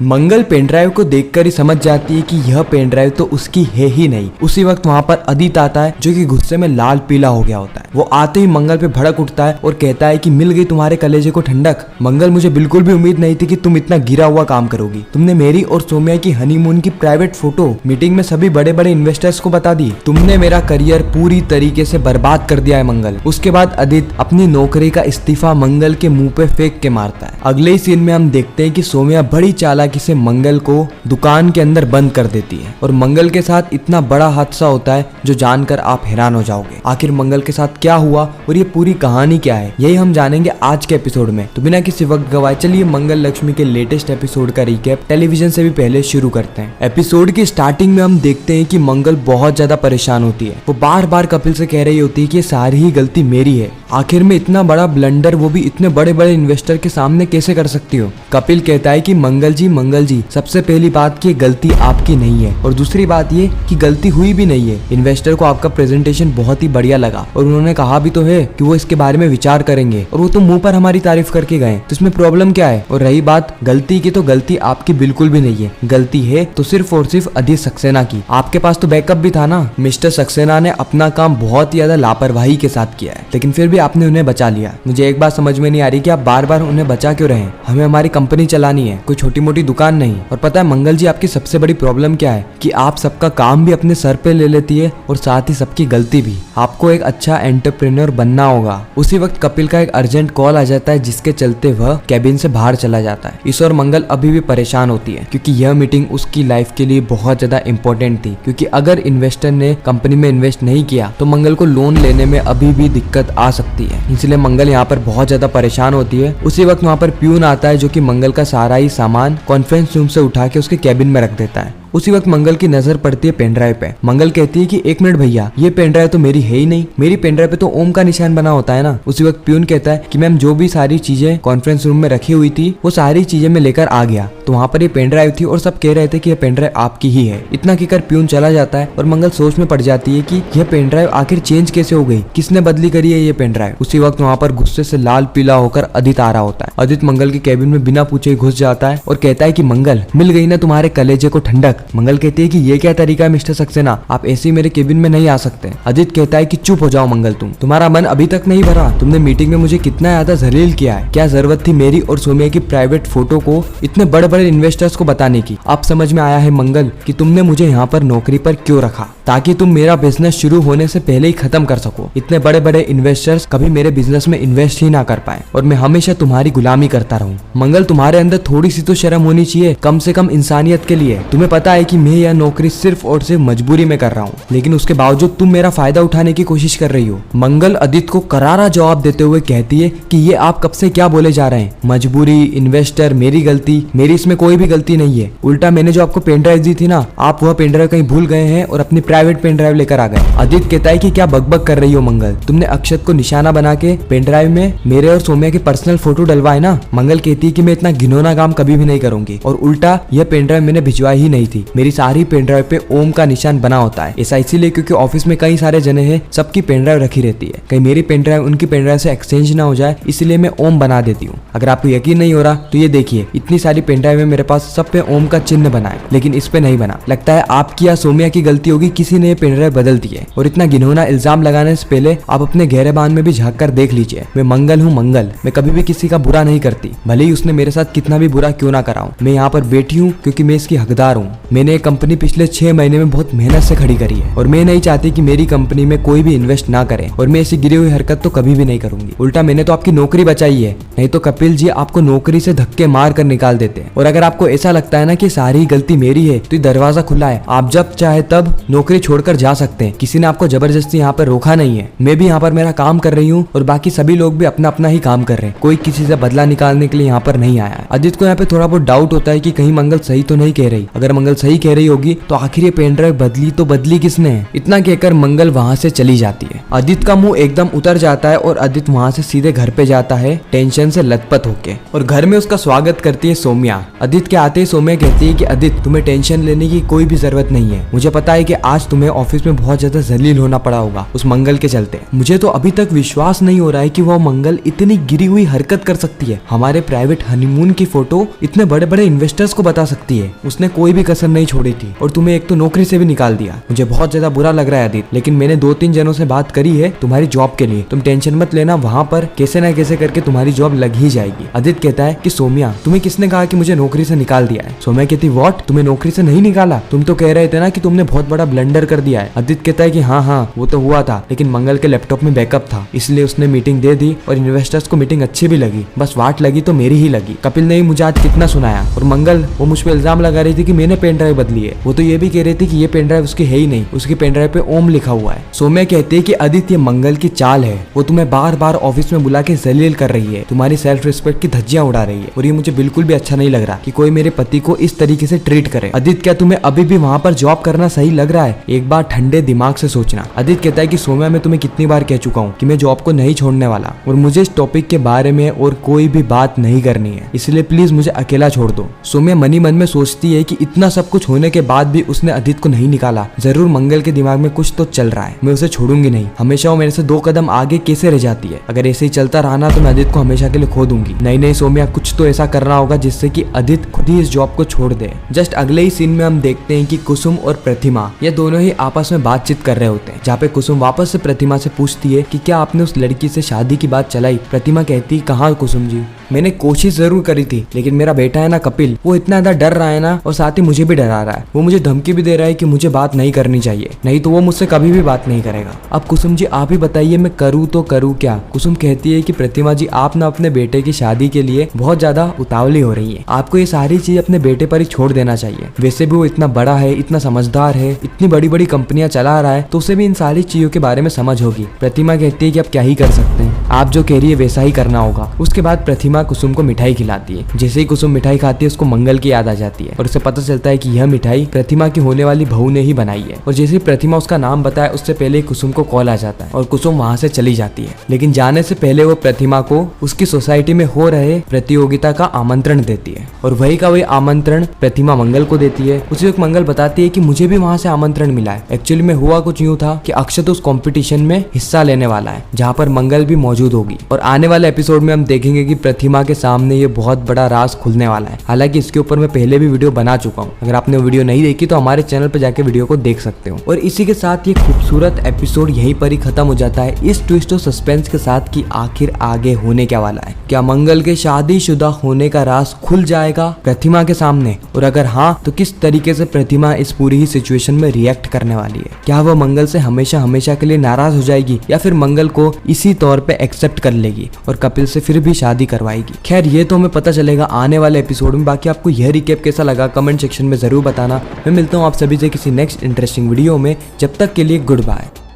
मंगल pen drive को देखकर ही समझ जाती है कि यह पेनड्राइव तो उसकी है ही नहीं। उसी वक्त वहाँ पर अदित आता है जो कि गुस्से में लाल पीला हो गया होता है। वो आते ही मंगल पे भड़क उठता है और कहता है कि मिल गई तुम्हारे कलेजे को ठंडक। मंगल, मुझे बिल्कुल भी उम्मीद नहीं थी कि तुम इतना गिरा हुआ काम करोगी। तुमने मेरी और सौम्या की हनीमून की प्राइवेट फोटो मीटिंग में सभी बड़े बड़े इन्वेस्टर्स को बता दी। तुमने मेरा करियर पूरी तरीके से बर्बाद कर दिया है मंगल। उसके बाद अदित अपनी नौकरी का इस्तीफा मंगल के मुंह पे फेंक के मारता है। अगले ही सीन में हम देखते हैं कि सौम्या बड़ी चालाकी से मंगल को दुकान के अंदर बंद कर देती है और मंगल के साथ इतना बड़ा हादसा होता है जो जानकर आप हैरान हो जाओगे। आखिर मंगल के साथ क्या हुआ और ये पूरी कहानी क्या है, यही हम जानेंगे आज के एपिसोड में। तो बिना किसी वक्त गवाए चलिए मंगल लक्ष्मी के लेटेस्ट एपिसोड का रिकैप टेलीविजन से भी पहले शुरू करते हैं। एपिसोड की स्टार्टिंग में हम देखते हैं कि मंगल बहुत ज्यादा परेशान होती है। वो बार बार कपिल से कह रही होती है कि सारी ही गलती मेरी है। आखिर में इतना बड़ा ब्लंडर, वो भी इतने बड़े बड़े इन्वेस्टर के सामने कैसे कर सकती हो। कपिल कहता है कि मंगल जी सबसे पहली बात कि गलती आपकी नहीं है और दूसरी बात ये कि गलती हुई भी नहीं है। इन्वेस्टर को आपका प्रेजेंटेशन बहुत ही बढ़िया लगा और उन्होंने कहा भी तो है कि वो इसके बारे में विचार करेंगे और वो तो मुंह पर हमारी तारीफ करके गए, तो इसमें प्रॉब्लम क्या है। और रही बात गलती की, तो गलती आपकी बिल्कुल भी नहीं है। गलती है तो सिर्फ और सिर्फ अदित सक्सेना की। आपके पास तो बैकअप भी था ना। मिस्टर सक्सेना ने अपना काम बहुत ही ज्यादा लापरवाही के साथ किया है, लेकिन फिर भी आपने उन्हें बचा लिया। मुझे एक बात समझ में नहीं आ रही कि आप बार बार उन्हें बचा क्यों रहे। हमें हमारी कंपनी चलानी है, कोई छोटी मोटी दुकान नहीं। और पता है मंगल जी, आपकी सबसे बड़ी प्रॉब्लम क्या है कि आप सबका काम भी अपने सर पे ले लेती है और साथ ही सबकी गलती भी। आपको एक अच्छा एंटरप्रेन्योर बनना होगा। उसी वक्त कपिल का एक अर्जेंट कॉल आ जाता है जिसके चलते वह कैबिन से बाहर चला जाता है। ईश्वर मंगल अभी भी परेशान होती है क्योंकि यह मीटिंग उसकी लाइफ के लिए बहुत ज्यादा इंपॉर्टेंट थी, क्योंकि अगर इन्वेस्टर ने कंपनी में इन्वेस्ट नहीं किया तो मंगल को लोन लेने में अभी भी दिक्कत आ सकती है। इसलिए मंगल यहाँ पर बहुत ज्यादा परेशान होती है। उसी वक्त वहाँ पर प्यून आता है जो कि मंगल का सारा ही सामान कॉन्फ्रेंस रूम से उठा के उसके कैबिन में रख देता है। उसी वक्त मंगल की नजर पड़ती है पेनड्राइव पे। मंगल कहती है कि एक मिनट भैया, ये पेनड्राइव तो मेरी है ही नहीं। मेरी पेनड्राइव पे तो ओम का निशान बना होता है ना। उसी वक्त प्यून कहता है कि मैम जो भी सारी चीजें कॉन्फ्रेंस रूम में रखी हुई थी वो सारी चीजें मैं लेकर आ गया, तो वहाँ पर ये पेनड्राइव थी और सब कह रहे थे कि यह पेनड्राइव आपकी ही है। इतना कहकर प्यून चला जाता है और मंगल सोच में पड़ जाती है कि यह पेनड्राइव आखिर चेंज कैसे हो गई, किसने बदली करी है ये पेनड्राइव। उसी वक्त वहाँ पर गुस्से से लाल पीला होकर अदित आ रहा होता है। अदित मंगल के कैबिन में बिना पूछे घुस जाता है और कहता है कि मंगल, मिल गई ना तुम्हारे कलेजे को ठंडक। मंगल कहती है कि ये क्या तरीका है मिस्टर सक्सेना, आप ऐसे ही मेरे केबिन में नहीं आ सकते। अदित कहता है कि चुप हो जाओ मंगल, तुम्हारा मन अभी तक नहीं भरा। तुमने मीटिंग में मुझे कितना ज्यादा जलील किया है। क्या जरूरत थी मेरी और सौम्या की प्राइवेट फोटो को इतने बड़े बड़े इन्वेस्टर्स को बताने की। अब समझ में आया है मंगल कि तुमने मुझे यहाँ पर नौकरी पर क्यों रखा, ताकि तुम मेरा बिजनेस शुरू होने से पहले ही खत्म कर सको। इतने बड़े बड़े इन्वेस्टर्स कभी मेरे बिजनेस में इन्वेस्ट ही ना कर पाए और मैं हमेशा तुम्हारी गुलामी करता रहूं। मंगल, तुम्हारे अंदर थोड़ी सी तो शर्म होनी चाहिए, कम से कम इंसानियत के लिए। तुम्हें पता है कि मैं यह नौकरी सिर्फ और सिर्फ मजबूरी में कर रहा हूँ, लेकिन उसके बावजूद तुम मेरा फायदा उठाने की कोशिश कर रही हो। मंगल अदित को करारा जवाब देते हुए कहती है कि ये आप कब से क्या बोले जा रहे हैं। मजबूरी, इन्वेस्टर, मेरी गलती, मेरी इसमें कोई भी गलती नहीं है। उल्टा मैंने जो आपको पेन ड्राइव दी थी ना, आप वह पेन ड्राइव कहीं भूल गए हैं और अपनी प्राइवेट पेन ड्राइव लेकर आ गए। अदित कहता है कि क्या बकबक कर रही हो मंगल, तुमने अक्षत को निशाना बना के पेन ड्राइव में मेरे और सौम्या के पर्सनल फोटो डलवाए ना। मंगल कहती है कि मैं इतना घिनौना काम कभी भी नहीं करूंगी और उल्टा यह पेन ड्राइव मैंने भिजवाई ही नहीं थी। मेरी सारी पेन ड्राइव पे ओम का निशान बना होता है। ऐसा इसीलिए क्योंकि ऑफिस में कई सारे जने हैं, सबकी पेन ड्राइव रखी रहती है। कहीं मेरी पेन ड्राइव उनकी पेन ड्राइव से एक्सचेंज ना हो जाए, इसलिए मैं ओम बना देती हूँ। अगर आपको यकीन नहीं हो रहा तो ये देखिए, इतनी सारी पेन ड्राइव है मेरे पास, सब पे ओम का चिन्ह बना है, लेकिन इस पे नहीं बना। लगता है आपकी या सौम्या की गलती होगी, किसी ने पेन ड्राइव बदल दी है। और इतना घिनौना इल्जाम लगाने से पहले आप अपने गहरे बान में भी झांक कर देख लीजिए। मैं मंगल हूँ मंगल, मैं कभी भी किसी का बुरा नहीं करती, भले ही उसने मेरे साथ कितना भी बुरा क्यों ना कराऊं। मैं यहाँ पर बैठी हूँ क्योंकि मैं इसकी हकदार हूँ। मैंने ये कंपनी पिछले 6 महीने में बहुत मेहनत से खड़ी करी है और मैं नहीं चाहती कि मेरी कंपनी में कोई भी इन्वेस्ट ना करे, और मैं ऐसी गिरी हुई हरकत तो कभी भी नहीं करूंगी। उल्टा मैंने तो आपकी नौकरी बचाई है, नहीं तो कपिल जी आपको नौकरी से धक्के मार कर निकाल देते। और अगर आपको ऐसा लगता है ना कि सारी गलती मेरी है, तो ये दरवाजा खुला है, आप जब चाहे तब नौकरी छोड़कर जा सकते हैं। किसी ने आपको जबरदस्ती यहाँ पर रोका नहीं है। मैं भी यहाँ पर मेरा काम कर रही हूँ और बाकी सभी लोग भी अपना अपना ही काम कर रहे हैं। कोई किसी से बदला निकालने के लिए यहाँ पर नहीं आया है। अदित को यहाँ पे थोड़ा बहुत डाउट होता है कि कहीं मंगल सही तो नहीं कह रही। अगर मंगल सही कह रही होगी तो आखिर ये पेन ड्राइव बदली तो बदली किसने है। इतना कहकर मंगल वहाँ से चली जाती है। अदित का मुंह एकदम उतर जाता है और अदित वहाँ से सीधे घर पे जाता है टेंशन से लथपथ होके, और घर में उसका स्वागत करती है सौम्या। अदित के आते ही सौम्या कहती है कि अदित, तुम्हें टेंशन लेने की कोई भी जरूरत नहीं है। मुझे पता है कि आज तुम्हें ऑफिस में बहुत ज्यादा जलील होना पड़ा होगा उस मंगल के चलते। मुझे तो अभी तक विश्वास नहीं हो रहा है कि वो मंगल इतनी गिरी हुई हरकत कर सकती है, हमारे प्राइवेट हनीमून की फोटो इतने बड़े बड़े इन्वेस्टर्स को बता सकती है। उसने कोई भी कसर नहीं छोड़ी थी और तुम्हें एक तो नौकरी से भी निकाल दिया। मुझे बहुत ज्यादा बुरा लग रहा है आदित्य, लेकिन मैंने 2-3 जनों से बात करी है तुम्हारी जॉब के लिए। तुम टेंशन मत लेना, वहाँ पर कैसे ना कैसे करके तुम्हारी जॉब लग ही जाएगी। आदित्य कहता है कि सौम्या तुम्हें किसने कहा कि मुझे नौकरी से निकाल दिया है? सौम्या कहती व्हाट, तुम्हें नौकरी से नहीं निकाला? तुम तो कह रहे थे ना कि तुमने बहुत बड़ा ब्लंडर कर दिया है। आदित्य कहता है कि हाँ वो तो हुआ था, लेकिन मंगल के लैपटॉप में बैकअप था, इसलिए उसने मीटिंग दे दी और इन्वेस्टर्स को मीटिंग अच्छी भी लगी, बस वाट लगी तो मेरी ही लगी। कपिल ने मुझे आज कितना सुनाया। और मंगल वो मुझ पर इल्जाम लगा रही थी कि मैंने पेन ड्राइव बदली है। वो तो ये भी कह रही थी कि ये पेन ड्राइव उसकी है ही नहीं, उसकी पेन ड्राइव पे ओम लिखा हुआ है। सौम्या कहती है कि आदित्य मंगल की चाल है, वो तुम्हें बार बार ऑफिस में बुला के जलील कर रही है, तुम्हारी सेल्फ रिस्पेक्ट की धज्जियां उड़ा रही है और ये मुझे बिल्कुल भी अच्छा नहीं लग रहा कि कोई मेरे पति को इस तरीके से ट्रीट करे। आदित्य क्या तुम्हें अभी भी वहाँ पर जॉब करना सही लग रहा है? एक बार ठंडे दिमाग से सोचना। आदित्य कहता है कि सौम्या मैं तुम्हें कितनी बार कह चुका हूँ कि मैं जॉब को नहीं छोड़ने वाला और मुझे इस टॉपिक के बारे में और कोई भी बात नहीं करनी है, इसलिए प्लीज मुझे अकेला छोड़ दो। सौम्या मनी मन में सोचती है कि इतना सब कुछ होने के बाद भी उसने आदित्य को नहीं निकाला, जरूर मंगल के दिमाग में कुछ तो चल रहा है, मैं उसे छोड़ूंगी नहीं। हमेशा वो मेरे से 2 कदम आगे कैसे रह जाती है? अगर ऐसे ही चलता रहा ना तो मैं आदित्य को हमेशा के लिए खो दूंगी। नहीं सौम्या, कुछ तो ऐसा करना होगा जिससे कि आदित्य खुद ही इस जॉब को छोड़ दे। जस्ट अगले ही सीन में हम देखते हैं कि कुसुम और प्रतिमा ये दोनों ही आपस में बातचीत कर रहे होते हैं, जहाँ पे कुसुम वापस से प्रतिमा से पूछती है कि क्या आपने उस लड़की से शादी की बात चलाई? प्रतिमा कहती है कहाँ कुसुम जी, मैंने कोशिश जरूर करी थी, लेकिन मेरा बेटा है ना कपिल, वो इतना ज्यादा डर रहा है ना, और साथ ही मुझे भी डरा रहा है। वो मुझे धमकी भी दे रहा है कि मुझे बात नहीं करनी चाहिए, नहीं तो वो मुझसे कभी भी बात नहीं करेगा। अब कुसुम जी आप ही बताइए मैं करूँ तो करूँ क्या? कुसुम कहती है कि प्रतिमा जी आप ना अपने बेटे की शादी के लिए बहुत ज्यादा उतावली हो रही है, आपको ये सारी चीज अपने बेटे पर ही छोड़ देना चाहिए। वैसे भी वो इतना बड़ा है, इतना समझदार है, इतनी बड़ी बड़ी कंपनियां चला रहा है, तो उसे भी इन सारी चीजों के बारे में समझ होगी। प्रतिमा कहती है कि आप क्या ही कर सकते हैं, आप जो कह रही है वैसा ही करना होगा। उसके बाद प्रतिमा कुसुम को मिठाई खिलाती है। जैसे ही कुसुम मिठाई खाती है उसको मंगल की याद आ जाती है और उसे पता चलता है कि यह मिठाई प्रतिमा की होने वाली बहू ने ही बनाई है। और जैसे ही प्रतिमा उसका नाम बताए उससे पहले कुसुम को कॉल आ जाता है और कुसुम वहाँ से चली जाती है। लेकिन जाने से पहले वो प्रतिमा को उसकी सोसाइटी में हो रहे प्रतियोगिता का आमंत्रण देती है और वही का वही आमंत्रण प्रतिमा मंगल को देती है। उसी वक्त मंगल बताती है कि मुझे भी वहाँ से आमंत्रण मिला है। एक्चुअली में हुआ कुछ यूँ था कि अक्षत उस कॉम्पिटिशन में हिस्सा लेने वाला है जहाँ पर मंगल भी मौजूद होगी और आने वाले एपिसोड में हम देखेंगे कि प्रतिमा के सामने ये बहुत बड़ा राज खुलने वाला है। हालांकि इसके ऊपर मैं पहले भी वीडियो बना चुका हूँ, अगर आपने वीडियो नहीं देखी तो हमारे चैनल पर जाके वीडियो को देख सकते हो। और इसी के साथ ये खूबसूरत एपिसोड यहीं पर ही खत्म हो जाता है, इस ट्विस्ट और सस्पेंस के साथ कि आखिर आगे होने क्या वाला है। क्या मंगल के शादीशुदा होने का राज खुल जाएगा प्रतिमा के सामने? और अगर हाँ तो किस तरीके से प्रतिमा इस पूरी ही सिचुएशन में रिएक्ट करने वाली है? क्या वह मंगल से हमेशा हमेशा के लिए नाराज हो जाएगी या फिर मंगल को इसी तौर पे एक्सेप्ट कर लेगी और कपिल से फिर भी शादी करवाएगी? खैर ये तो हमें पता चलेगा आने वाले एपिसोड में। बाकी आपको यह रिकैप कैसा लगा कमेंट सेक्शन में जरूर बताना। मैं मिलता हूँ आप सभी से किसी नेक्स्ट इंटरेस्टिंग वीडियो में, जब तक के लिए गुड बाय।